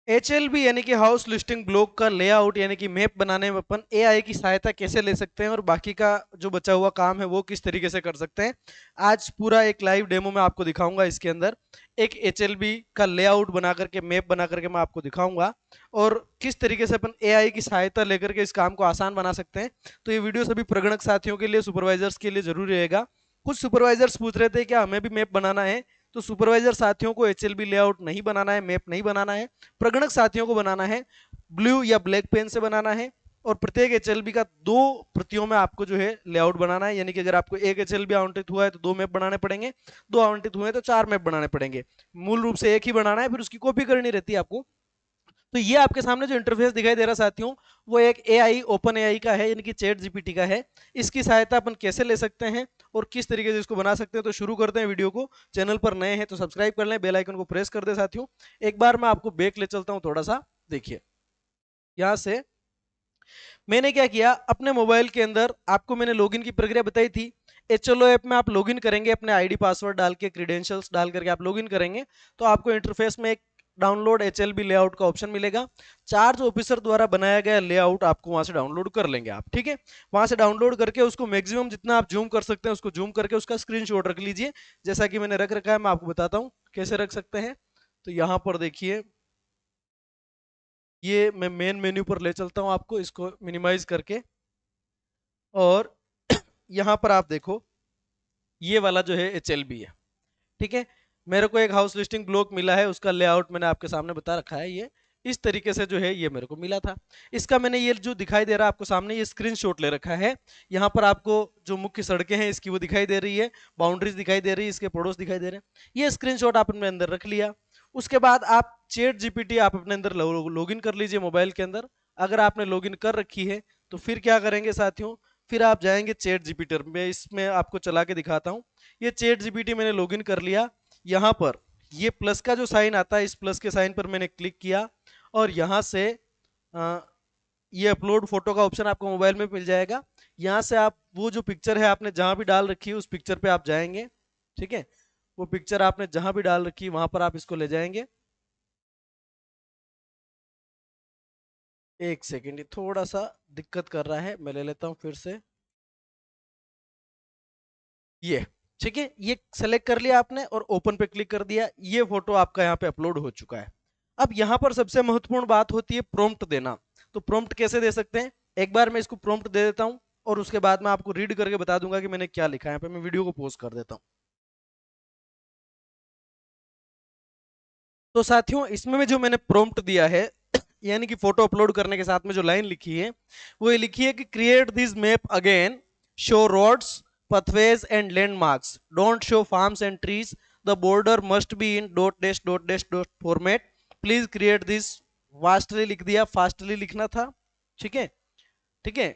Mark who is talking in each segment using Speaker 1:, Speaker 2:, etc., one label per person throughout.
Speaker 1: HLB यानी कि house listing block का लेआउट यानी कि मैप बनाने में अपन एआई की सहायता कैसे ले सकते हैं और बाकी का जो बचा हुआ काम है वो किस तरीके से कर सकते हैं, आज पूरा एक लाइव डेमो में आपको दिखाऊंगा। इसके अंदर एक HLB का लेआउट बना करके, मैप बना करके मैं आपको दिखाऊंगा और किस तरीके से अपन एआई की सहायता लेकर के इस काम को आसान बना सकते हैं। तो ये वीडियो सभी प्रगणक साथियों के लिए, सुपरवाइजर्स के लिए जरूरी रहेगा। कुछ सुपरवाइजर्स पूछ रहे थे क्या हमें भी मैप बनाना है, तो सुपरवाइजर साथियों को HLB लेआउट नहीं बनाना है, मैप नहीं बनाना है, प्रगणक साथियों को बनाना है। ब्लू या ब्लैक पेन से बनाना है और प्रत्येक HLB का 2 प्रतियों में आपको जो है लेआउट बनाना है। यानी कि अगर आपको एक HLB आवंटित हुआ है तो 2 मैप बनाने पड़ेंगे, 2 आवंटित हुए हैं तो 4 मैप बनाने पड़ेंगे। मूल रूप से एक ही बनाना है, फिर उसकी कॉपी करनी रहती है आपको। तो ये आपके सामने जो इंटरफेस दिखाई दे रहा है साथियों, वो एक एआई, ओपन एआई का है, यानी कि चैट जीपीटी का है। इसकी सहायता अपन कैसे ले सकते हैं और किस तरीके से इसको बना सकते हैं, तो शुरू करते हैं वीडियो को। चैनल पर नए हैं तो सब्सक्राइब कर लें, बेल आइकन को प्रेस कर दें साथियों। एक बार मैं आपको बैक ले चलता हूं थोड़ा सा, देखिए यहां से मैंने क्या किया, अपने मोबाइल के अंदर आपको मैंने लॉगिन की प्रक्रिया बताई थी। HLO ऐप में आप लॉगिन करेंगे, अपने आईडी पासवर्ड डाल के, क्रीडेंशियल्स डाल करके आप लॉगिन करेंगे तो आपको इंटरफेस में एक डाउनलोड HLB लेआउट का ऑप्शन मिलेगा। चार्ज ऑफिसर द्वारा बनाया गया लेआउट आपको वहां से डाउनलोड कर लेंगे आप, ठीक है। वहां से डाउनलोड करके उसको मैक्सिमम जितना आप जूम कर सकते हैं उसको जूम करके उसका स्क्रीनशॉट रख लीजिए, जैसा कि मैंने रख रखा है। मैं आपको बताता हूँ कैसे रख सकते हैं। तो यहाँ पर देखिए, ये मैं मेन मेन्यू पर ले चलता हूँ आपको, इसको मिनिमाइज करके। और यहाँ पर आप देखो, ये वाला जो है HLB है, ठीक है। मेरे को एक हाउस लिस्टिंग ब्लॉक मिला है, उसका लेआउट मैंने आपके सामने बता रखा है। ये इस तरीके से जो है ये मेरे को मिला था। इसका मैंने ये जो दिखाई दे रहा है आपको सामने, ये स्क्रीनशॉट ले रखा है। यहाँ पर आपको जो मुख्य सड़कें हैं इसकी वो दिखाई दे रही है, बाउंड्रीज दिखाई दे रही है, इसके पड़ोस दिखाई दे रहे हैं। ये स्क्रीनशॉट आप अपने अंदर रख लिया। उसके बाद आप चैट जीपीटी आप अपने अंदर लॉगिन कर लीजिए मोबाइल के अंदर। अगर आपने लॉगिन कर रखी है तो फिर क्या करेंगे साथियों, फिर आप जाएंगे चैट जीपीटी में। इसमें आपको चला के दिखाता हूँ। ये चैट जीपीटी मैंने लॉगिन कर लिया। यहाँ पर ये प्लस का जो साइन आता है, इस प्लस के साइन पर मैंने क्लिक किया और यहाँ से आ, ये अपलोड फोटो का ऑप्शन आपको मोबाइल में मिल जाएगा। यहाँ से आप वो जो पिक्चर है आपने जहां भी डाल रखी है उस पिक्चर पे आप जाएंगे, ठीक है। वो पिक्चर आपने जहां भी डाल रखी है वहां पर आप इसको ले जाएंगे। एक सेकेंड, ये थोड़ा सा दिक्कत कर रहा है, मैं ले लेता हूँ फिर से। ये ठीक है, ये सेलेक्ट कर लिया आपने और ओपन पे क्लिक कर दिया। ये फोटो आपका यहाँ पे अपलोड हो चुका है। अब यहाँ पर सबसे महत्वपूर्ण बात होती है प्रॉम्प्ट देना। तो प्रॉम्प्ट कैसे दे सकते हैं, एक बार मैं इसको प्रॉम्प्ट दे देता हूँ और उसके बाद मैं आपको रीड करके बता दूंगा कि मैंने क्या लिखा है। यहाँ पे मैं वीडियो को पॉज कर देता हूँ। तो साथियों, इसमें जो मैंने प्रॉम्प्ट दिया है यानी कि फोटो अपलोड करने के साथ में जो लाइन लिखी है वो ये लिखी है कि create this map again, show roads, pathways and landmarks, don't show farms and trees, the border must be in dot dash dot dash dot format, please create this। Vastly लिख दिया, फास्टली लिखना था, ठीक है, ठीक है,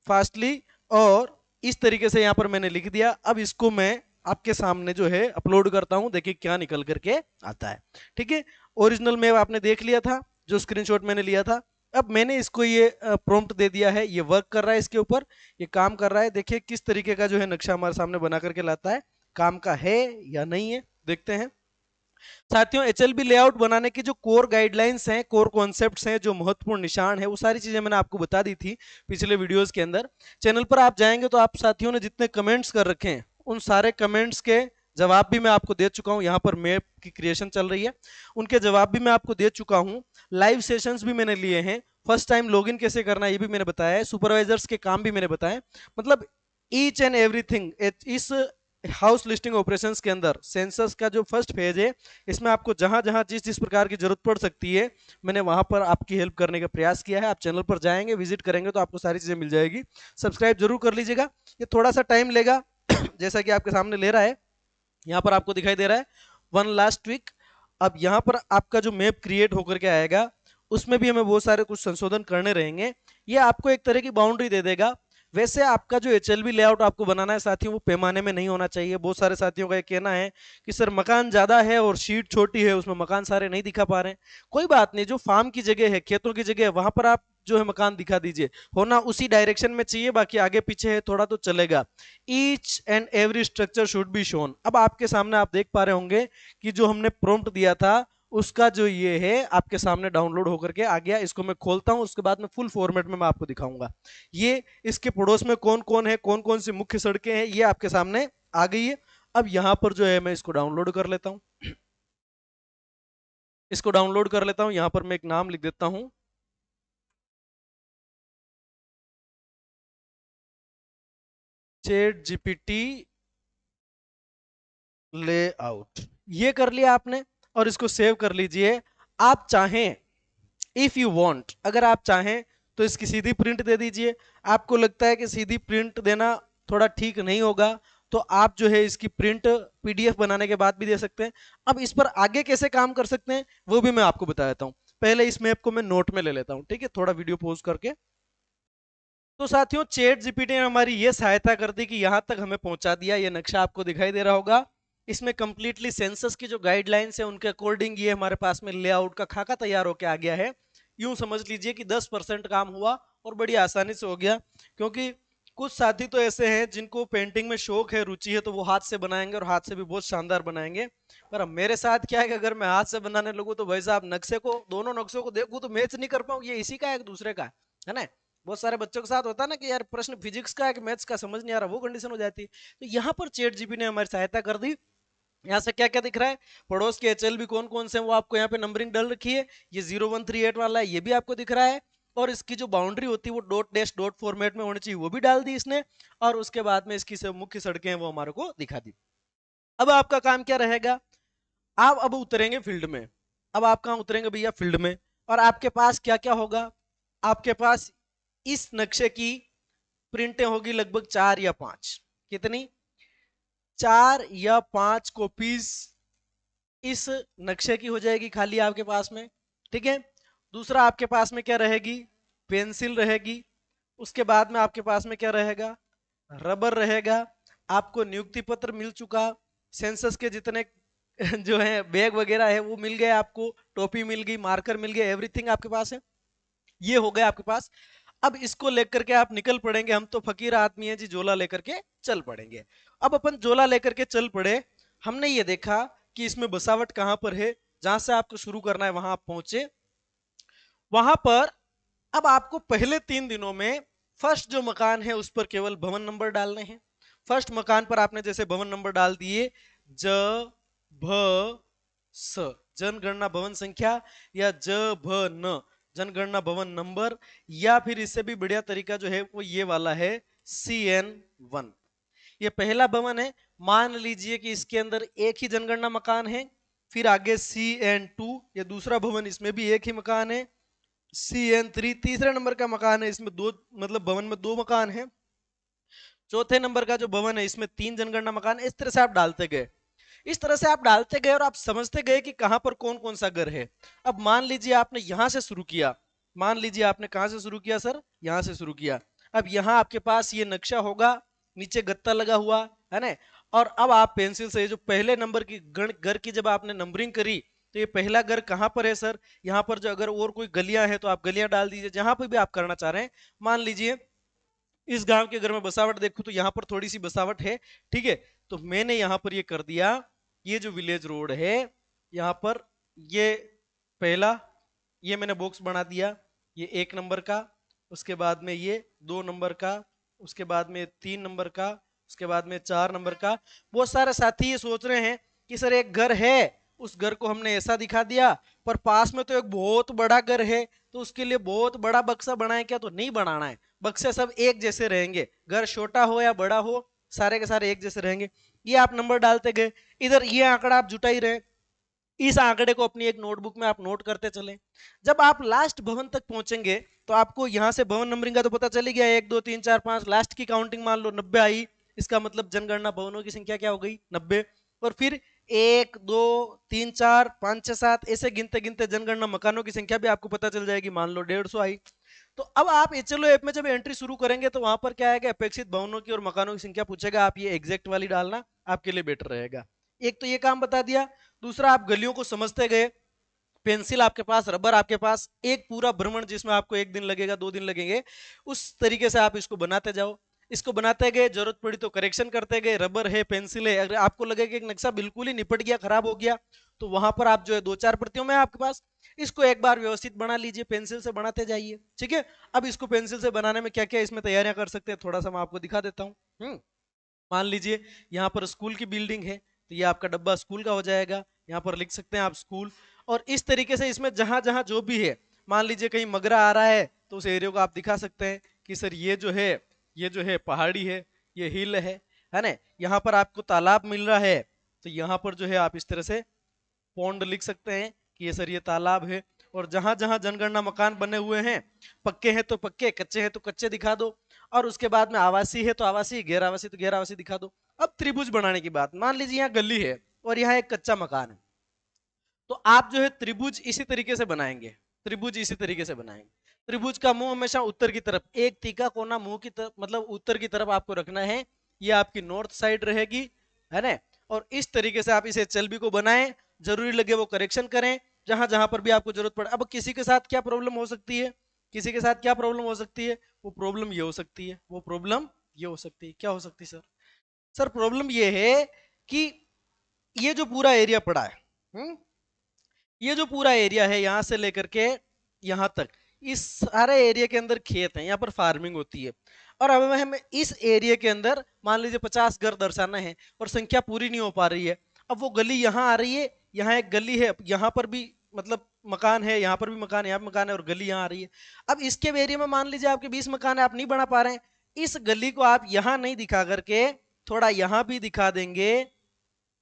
Speaker 1: फास्टली। और इस तरीके से यहां पर मैंने लिख दिया। अब इसको मैं आपके सामने जो है अपलोड करता हूं, देखिए क्या निकल करके आता है, ठीक है। ओरिजिनल मैप आपने देख लिया था, जो स्क्रीनशॉट मैंने लिया था। अब मैंने इसको ये प्रॉम्प्ट दे दिया है, ये वर्क कर रहा है, इसके ऊपर ये काम कर रहा है। देखिए किस तरीके का जो है नक्शा हमारे सामने बना करके लाता है, काम का है या नहीं है, देखते हैं साथियों। HLB लेआउट बनाने की जो कोर गाइडलाइंस हैं, कोर कॉन्सेप्ट्स हैं, जो महत्वपूर्ण निशान है, वो सारी चीजें मैंने आपको बता दी थी पिछले वीडियोस के अंदर। चैनल पर आप जाएंगे तो आप साथियों ने जितने कमेंट्स कर रखे हैं उन सारे कमेंट्स के जवाब भी मैं आपको दे चुका हूं। यहाँ पर मैप की क्रिएशन चल रही है, उनके जवाब भी मैं आपको दे चुका हूं। लाइव सेशंस भी मैंने लिए हैं, फर्स्ट टाइम लॉगिन कैसे करना है ये भी मैंने बताया है, सुपरवाइजर्स के काम भी मैंने बताए। मतलब ईच एंड एवरीथिंग इस हाउस लिस्टिंग ऑपरेशंस के अंदर सेंसस का जो फर्स्ट फेज है, इसमें आपको जहां जहां जिस जिस प्रकार की जरूरत पड़ सकती है मैंने वहां पर आपकी हेल्प करने का प्रयास किया है। आप चैनल पर जाएंगे, विजिट करेंगे तो आपको सारी चीजें मिल जाएगी। सब्सक्राइब जरूर कर लीजिएगा, ये थोड़ा सा टाइम लेगा जैसा कि आपके सामने ले रहा है, यहाँ पर आपको दिखाई दे रहा है वन लास्ट वीक। अब यहाँ पर आपका जो मैप क्रिएट होकर के आएगा उसमें भी हमें बहुत सारे कुछ संशोधन करने रहेंगे। ये आपको एक तरह की बाउंड्री दे देगा। वैसे आपका जो HLB लेआउट आपको बनाना है साथियों, वो पैमाने में नहीं होना चाहिए। बहुत सारे साथियों का ये कहना है कि सर मकान ज्यादा है और शीट छोटी है, उसमें मकान सारे नहीं दिखा पा रहे हैं। कोई बात नहीं, जो फार्म की जगह है, खेतों की जगह है, वहां पर आप जो है मकान दिखा दीजिए। होना उसी डायरेक्शन में चाहिए, बाकी आगे पीछे है थोड़ा तो चलेगा। Each and every structure should be shown. अब आपके सामने आप देख पा रहे होंगे कि जो हमने प्रॉम्प्ट दिया था उसका जो ये है आपके सामने डाउनलोड होकर के आ गया। इसको मैं खोलता हूं, उसके बाद में फुल फॉर्मेट में मैं आपको दिखाऊंगा। ये इसके पड़ोस में कौन कौन है, कौन कौन सी मुख्य सड़कें हैं, ये आपके सामने आ गई है। अब यहां पर जो है मैं इसको डाउनलोड कर लेता हूं। इसको डाउनलोड कर लेता हूं। यहां पर मैं एक नाम लिख देता हूं, चैट जीपीटी लेआउट। ये कर लिया आपने और इसको सेव कर लीजिए। आप चाहें, इफ यू वांट, अगर आप चाहें तो इसकी सीधी प्रिंट दे दीजिए। आपको लगता है कि सीधी प्रिंट देना थोड़ा ठीक नहीं होगा, तो आप जो है इसकी प्रिंट पीडीएफ बनाने के बाद भी दे सकते हैं। अब इस पर आगे कैसे काम कर सकते हैं वो भी मैं आपको बता देता हूं। पहले इस मैप को मैं नोट में ले लेता हूं, ठीक है, थोड़ा वीडियो पॉज करके। तो साथियों, चैट जीपीटी ने हमारी ये सहायता कर दी कि यहां तक हमें पहुंचा दिया। ये नक्शा आपको दिखाई दे रहा होगा। इसमें कंप्लीटली सेंसस की जो गाइडलाइंस है उनके अकॉर्डिंग ये हमारे पास में लेआउट का खाका तैयार होकर आ गया है। यूं समझ लीजिए कि 10% काम हुआ और बड़ी आसानी से हो गया। क्योंकि कुछ साथी तो ऐसे हैं जिनको पेंटिंग में शौक है, रुचि है, तो वो हाथ से बनाएंगे और हाथ से भी बहुत शानदार बनाएंगे। पर अब मेरे साथ क्या है कि अगर मैं हाथ से बनाने लगूं तो भाई साहब नक्शे को, दोनों नक्शों को देखूं तो मैच नहीं कर पाऊं, ये इसी का है एक दूसरे का है ना। बहुत सारे बच्चों के साथ होता है ना कि यार प्रश्न फिजिक्स का है कि मैथ्स का, समझ नहीं आ रहा, वो कंडीशन हो जाती है। तो यहाँ पर चैट जीपी ने हमारी सहायता कर दी। यहाँ से क्या क्या दिख रहा है, पड़ोस के एचएल भी कौन कौन से हैं वो आपको यहाँ पे नंबरिंग डाल रखी है। ये 0138 वाला है, ये भी आपको दिख रहा है। और इसकी जो बाउंड्री होती है वो डॉट डैश डॉट फॉर्मेट में होनी चाहिए, वो भी डाल दी इसने। और उसके बाद में इसकी सब मुख्य सड़कें हैं वो हमारे को दिखा दी। अब आपका काम क्या रहेगा, आप अब उतरेंगे फील्ड में। अब आप कहाँ उतरेंगे भैया, फील्ड में। और आपके पास क्या क्या होगा, आपके पास इस नक्शे की प्रिंटें होगी लगभग 4 या 5। कितनी, 4 या 5 कॉपीज इस नक्शे की हो जाएगी खाली आपके पास में। ठीक है, दूसरा आपके पास में क्या रहेगी, पेंसिल रहेगी। उसके बाद में आपके पास में क्या रहेगा, रबर रहेगा। आपको नियुक्ति पत्र मिल चुका, सेंसस के जितने जो है बैग वगैरह है वो मिल गए आपको, टोपी मिल गई, मार्कर मिल गए, एवरीथिंग आपके पास है। ये हो गया आपके पास। अब इसको लेकर के आप निकल पड़ेंगे। हम तो फकीर आदमी हैं जी, झोला लेकर के चल पड़ेंगे। अब अपन झोला लेकर के चल पड़े। हमने ये देखा कि इसमें बसावट कहां पर है, जहां से आपको शुरू करना है वहां आप पहुंचे। वहां पर अब आपको पहले 3 दिनों में फर्स्ट जो मकान है उस पर केवल भवन नंबर डालने हैं। फर्स्ट मकान पर आपने जैसे भवन नंबर डाल दिए, ज भ स, जनगणना भवन संख्या, या ज भ न, जनगणना भवन नंबर, या फिर इससे भी बढ़िया तरीका जो है वो ये वाला है, CN1। ये पहला भवन है। मान लीजिए कि इसके अंदर एक ही जनगणना मकान है। फिर आगे CN2, ये दूसरा भवन, इसमें भी एक ही मकान है। CN3 तीसरे नंबर का मकान है, इसमें दो, मतलब भवन में 2 मकान है। चौथे नंबर का जो भवन है इसमें 3 जनगणना मकान है। इस तरह से आप डालते गए, इस तरह से आप डालते गए और आप समझते गए कि कहां पर कौन कौन सा घर है। अब मान लीजिए आपने यहां से शुरू किया। मान लीजिए आपने कहां से शुरू किया सर, यहां से शुरू किया। अब यहां आपके पास ये नक्शा होगा, नीचे गत्ता लगा हुआ है ना। और अब आप पेंसिल से जो पहले नंबर की घर की जब आपने नंबरिंग करी, तो ये पहला घर कहां पर है सर, यहाँ पर जो अगर और कोई गलियां हैं तो आप गलियां डाल दीजिए जहां पर भी आप करना चाह रहे हैं। मान लीजिए इस गांव के अगर मैं बसावट देखूं तो यहाँ पर थोड़ी सी बसावट है। ठीक है, तो मैंने यहाँ पर ये कर दिया, ये जो विलेज रोड है यहाँ पर, ये पहला, ये मैंने बॉक्स बना दिया, ये 1 नंबर का। उसके बाद में ये 2 नंबर का। उसके बाद में 3 नंबर का। उसके बाद में 4 नंबर का। बहुत सारे साथी ये सोच रहे हैं कि सर एक घर है, उस घर को हमने ऐसा दिखा दिया, पर पास में तो एक बहुत बड़ा घर है, तो उसके लिए बहुत बड़ा बक्सा बनाए क्या, तो नहीं बनाना है। बक्से सब एक जैसे रहेंगे, घर छोटा हो या बड़ा हो, सारे के सारे एक जैसे रहेंगे। ये आप नंबर डालते गए, इधर ये आंकड़ा आप जुटा ही रहे। इस आंकड़े को अपनी एक नोटबुक में आप नोट करते चले। जब आप लास्ट भवन तक पहुंचेंगे तो आपको यहां से भवन नंबरिंग का तो पता चल गया, 1 2 3 4 5, लास्ट की काउंटिंग मान लो 90 आई। इसका मतलब जनगणना भवनों की संख्या क्या हो गई, 90। और फिर 1 2 3 4 5 6 7 ऐसे गिनते गिनते जनगणना मकानों की संख्या भी आपको पता चल जाएगी, मान लो 150 आई। तो अब आप एचएलओ ऐप में जब एंट्री शुरू करेंगे तो वहां पर क्या आएगा, अपेक्षित भवनों की और मकानों की संख्या पूछेगा, आप ये एग्जैक्ट वाली डालना, आपके लिए बेटर रहेगा। एक तो ये काम बता दिया। दूसरा, आप गलियों को समझते गए, पेंसिल आपके पास, रबर आपके पास, एक पूरा भ्रमण जिसमें आपको 1 दिन लगेगा, 2 दिन लगेंगे, उस तरीके से आप इसको बनाते जाओ। इसको बनाते गए, जरूरत पड़ी तो करेक्शन करते गए, रबर है, पेंसिल है, अगर आपको लगे कि एक नक्शा बिल्कुल ही निपट गया, खराब हो गया, तो वहां पर आप जो है 2-4 प्रतियों में आपके पास, इसको एक बार व्यवस्थित बना लीजिए, पेंसिल से बनाते जाइए। ठीक है, अब इसको पेंसिल से बनाने में क्या क्या इसमें तैयारियां कर सकते हैं, थोड़ा सा मैं आपको दिखा देता हूँ। मान लीजिए यहाँ पर स्कूल की बिल्डिंग है, तो ये आपका डब्बा स्कूल का हो जाएगा, यहाँ पर लिख सकते हैं आप स्कूल। और इस तरीके से इसमें जहां जहां जो भी है, मान लीजिए कहीं मगरा आ रहा है तो उस एरिया को आप दिखा सकते हैं कि सर ये जो है पहाड़ी है, ये हिल है ना। यहाँ पर आपको तालाब मिल रहा है, तो यहाँ पर जो है आप इस तरह से पौंड लिख सकते हैं कि ये सर ये तालाब है। और जहां जहां जनगणना मकान बने हुए हैं, पक्के हैं तो पक्के, कच्चे हैं तो कच्चे दिखा दो। और उसके बाद में आवासीय है तो आवासीय, गैर आवासीय तो गैर आवासीय दिखा दो। अब त्रिभुज बनाने की बात, मान लीजिए यहाँ गली है और यहाँ एक कच्चा मकान है, तो आप जो है त्रिभुज इसी तरीके से बनाएंगे, त्रिभुज इसी तरीके से बनाएंगे। त्रिभुज का मुंह हमेशा उत्तर की तरफ, एक तीखा कोना मुंह की तरफ, मतलब उत्तर की तरफ आपको रखना है, ये आपकी नॉर्थ साइड रहेगी, है ना। और इस तरीके से आप इसे चलबी को बनाएं, जरूरी लगे वो करेक्शन करें, जहां जहां पर भी आपको जरूरत पड़े। अब किसी के साथ क्या प्रॉब्लम हो सकती है, किसी के साथ क्या प्रॉब्लम हो सकती है, वो प्रॉब्लम ये हो सकती है, वो प्रॉब्लम ये हो सकती है, क्या हो सकती है सर? सर प्रॉब्लम ये है कि ये जो पूरा एरिया पड़ा है, ये जो पूरा एरिया है यहाँ से लेकर के यहाँ तक, इस सारे एरिया के अंदर खेत है, यहाँ पर फार्मिंग होती है। और अब हमें इस एरिया के अंदर मान लीजिए 50 घर दर्शाना है और संख्या पूरी नहीं हो पा रही है। अब वो गली यहाँ आ रही है, यहाँ एक गली है, यहाँ पर भी मतलब मकान है, यहाँ पर भी मकान है, यहाँ भी मकान है, और गली यहाँ आ रही है। अब इसके एरिया में मान लीजिए आपके 20 मकान है, आप नहीं बना पा रहे हैं, इस गली को आप यहाँ नहीं दिखा करके थोड़ा यहाँ भी दिखा देंगे,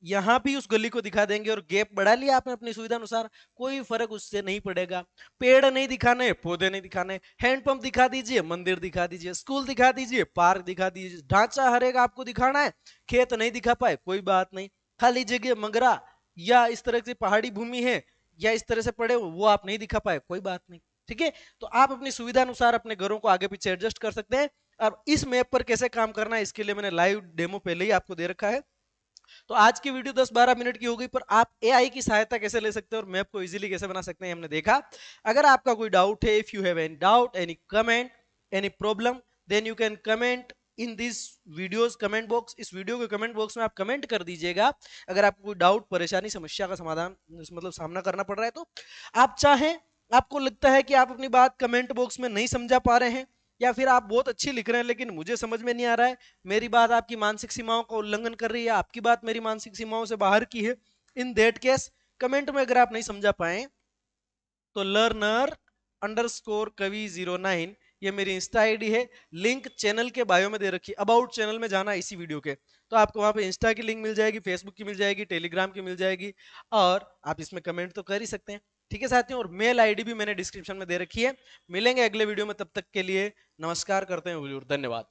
Speaker 1: यहाँ भी उस गली को दिखा देंगे, और गैप बढ़ा लिया आपने अपनी सुविधा अनुसार, कोई फर्क उससे नहीं पड़ेगा। पेड़ नहीं दिखाने, पौधे नहीं दिखाने, हैंडपंप दिखा दीजिए, मंदिर दिखा दीजिए, स्कूल दिखा दीजिए, पार्क दिखा दीजिए, ढांचा हर एक आपको दिखाना है। खेत नहीं दिखा पाए कोई बात नहीं, खाली जगह मगरा या इस तरह की पहाड़ी भूमि है या इस तरह से पड़े वो आप नहीं दिखा पाए कोई बात नहीं। ठीक है, तो आप अपनी सुविधा अनुसार अपने घरों को आगे पीछे एडजस्ट कर सकते हैं। अब इस मैप पर कैसे काम करना है, इसके लिए मैंने लाइव डेमो पहले ही आपको दे रखा है। तो आज की वीडियो 10-12 मिनट की हो गई, पर आप एआई की सहायता कैसे ले सकते हैं और मैप को इजीली कैसे बना सकते हैं हमने देखा। अगर आपका कोई डाउट है, if you have any doubt, any comment, any problem, then you can comment in this videos comment box, इस वीडियो के कमेंट बॉक्स में आप कमेंट कर दीजिएगा। अगर आपको कोई डाउट, परेशानी, समस्या का समाधान मतलब सामना करना पड़ रहा है, तो आप चाहें, आपको लगता है कि आप अपनी बात कमेंट बॉक्स में नहीं समझा पा रहे हैं, या फिर आप बहुत अच्छी लिख रहे हैं लेकिन मुझे समझ में नहीं आ रहा है, मेरी बात आपकी मानसिक सीमाओं का उल्लंघन कर रही है, आपकी बात मेरी मानसिक सीमाओं से बाहर की है, इन दैट केस कमेंट में अगर आप नहीं समझा पाए तो लर्नर अंडरस्कोर कवि 09, ये मेरी इंस्टा आईडी है, लिंक चैनल के बायो में दे रखी है, अबाउट चैनल में जाना इसी वीडियो के, तो आपको वहां पे इंस्टा की लिंक मिल जाएगी, फेसबुक की मिल जाएगी, टेलीग्राम की मिल जाएगी, और आप इसमें कमेंट तो कर ही सकते हैं। ठीक है साथियों, और मेल आईडी भी मैंने डिस्क्रिप्शन में दे रखी है। मिलेंगे अगले वीडियो में, तब तक के लिए नमस्कार करते हैं, धन्यवाद।